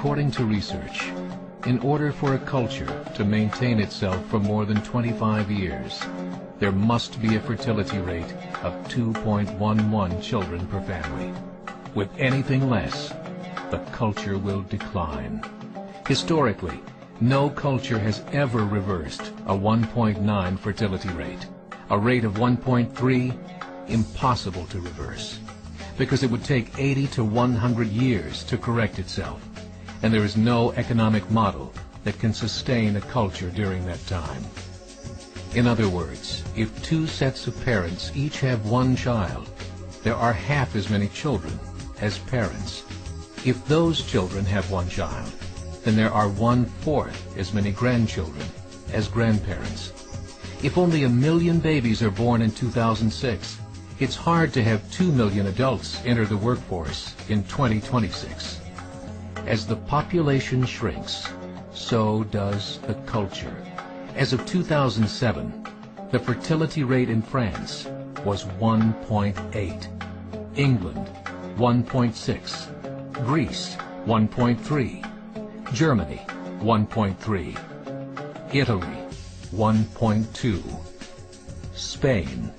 According to research, in order for a culture to maintain itself for more than 25 years, there must be a fertility rate of 2.11 children per family. With anything less, the culture will decline. Historically, no culture has ever reversed a 1.9 fertility rate. A rate of 1.3, impossible to reverse, because it would take 80 to 100 years to correct itself, and there is no economic model that can sustain a culture during that time. In other words, if two sets of parents each have one child, there are half as many children as parents. If those children have one child, then there are 1/4 as many grandchildren as grandparents. If only 1 million babies are born in 2006, it's hard to have 2 million adults enter the workforce in 2026. As the population shrinks, so does the culture. As of 2007, the fertility rate in France was 1.8, England 1.6, Greece 1.3, Germany 1.3, Italy 1.2, Spain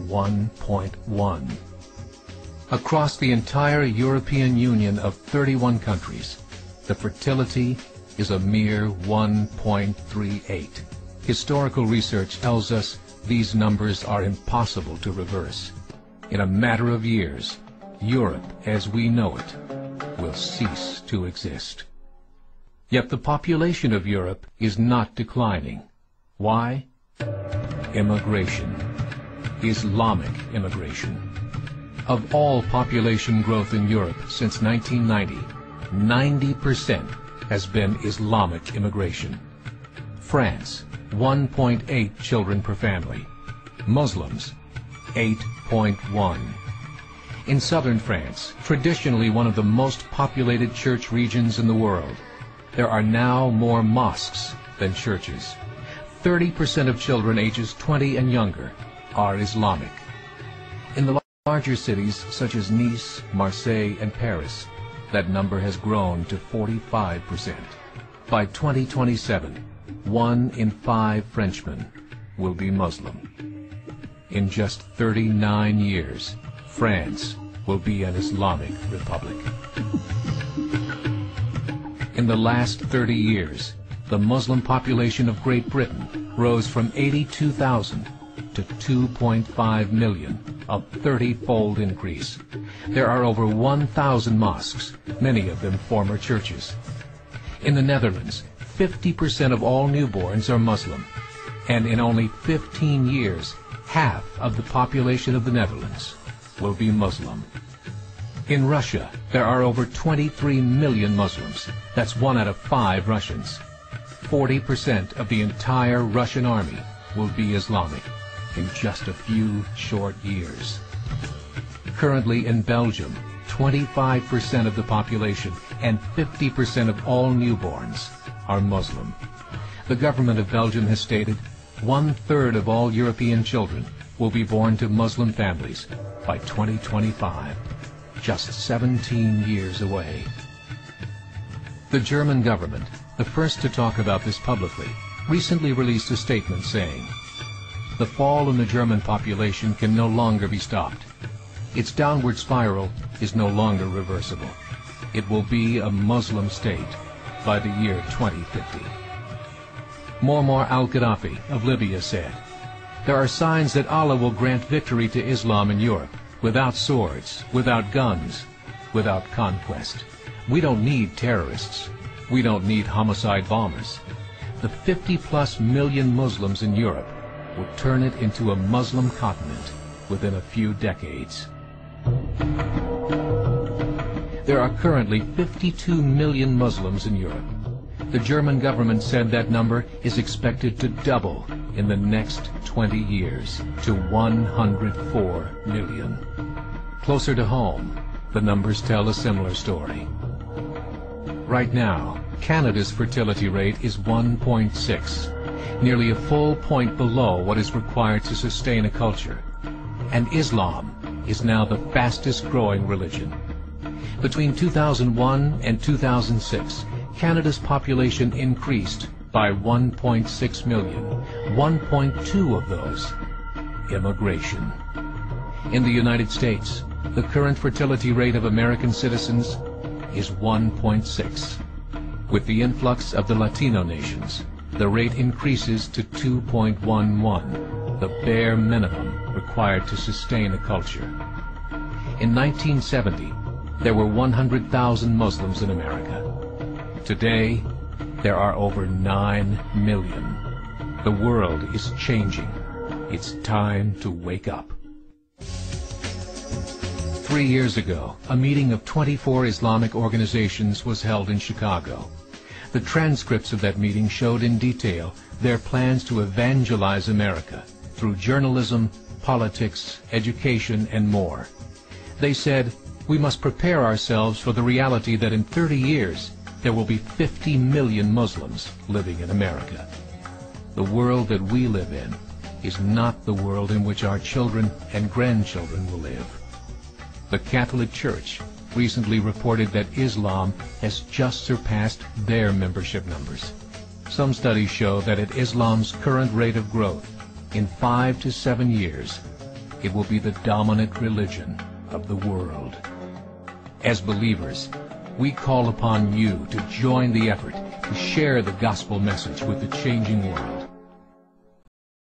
1.1. Across the entire European Union of 31 countries, the fertility is a mere 1.38. Historical research tells us these numbers are impossible to reverse. In a matter of years, Europe as we know it will cease to exist. Yet the population of Europe is not declining. Why? Immigration. Islamic immigration. Of all population growth in Europe since 1990, 90% has been Islamic immigration. France, 1.8 children per family. Muslims, 8.1. In southern France, traditionally one of the most populated church regions in the world, there are now more mosques than churches. 30% of children ages 20 and younger are Islamic. In the larger cities such as Nice, Marseille, and Paris, that number has grown to 45%. By 2027, 1 in 5 Frenchmen will be Muslim. In just 39 years, France will be an Islamic republic. In the last 30 years, the Muslim population of Great Britain rose from 82,000 to 2.5 million, a 30-fold increase. There are over 1,000 mosques, many of them former churches. In the Netherlands, 50% of all newborns are Muslim, and in only 15 years, half of the population of the Netherlands will be Muslim. In Russia, there are over 23 million Muslims. That's 1 out of 5 Russians. 40% of the entire Russian army will be Islamic in just a few short years. Currently in Belgium, 25% of the population and 50% of all newborns are Muslim. The government of Belgium has stated 1/3 of all European children will be born to Muslim families by 2025, just 17 years away. The German government, the first to talk about this publicly, recently released a statement saying, "The fall in the German population can no longer be stopped. Its downward spiral is no longer reversible. It will be a Muslim state by the year 2050. Muammar al-Gaddafi of Libya said, "There are signs that Allah will grant victory to Islam in Europe, without swords, without guns, without conquest. We don't need terrorists. We don't need homicide bombers. The 50+ million Muslims in Europe will turn it into a Muslim continent within a few decades." There are currently 52 million Muslims in Europe. The German government said that number is expected to double in the next 20 years to 104 million. Closer to home, the numbers tell a similar story. Right now, Canada's fertility rate is 1.6, nearly a full point below what is required to sustain a culture. And Islam is now the fastest growing religion. Between 2001 and 2006, Canada's population increased by 1.6 million, 1.2 of those immigration. In the United States, the current fertility rate of American citizens is 1.6. With the influx of the Latino nations, the rate increases to 2.11, the bare minimum required to sustain a culture. In 1970, there were 100,000 Muslims in America. Today, there are over 9 million. The world is changing. It's time to wake up. 3 years ago, a meeting of 24 Islamic organizations was held in Chicago. The transcripts of that meeting showed in detail their plans to evangelize America through journalism, politics, education, and more. They said, we must prepare ourselves for the reality that in 30 years, there will be 50 million Muslims living in America. The world that we live in is not the world in which our children and grandchildren will live. The Catholic Church recently reported that Islam has just surpassed their membership numbers. Some studies show that at Islam's current rate of growth, in 5 to 7 years, it will be the dominant religion of the world. As believers, we call upon you to join the effort to share the gospel message with the changing world.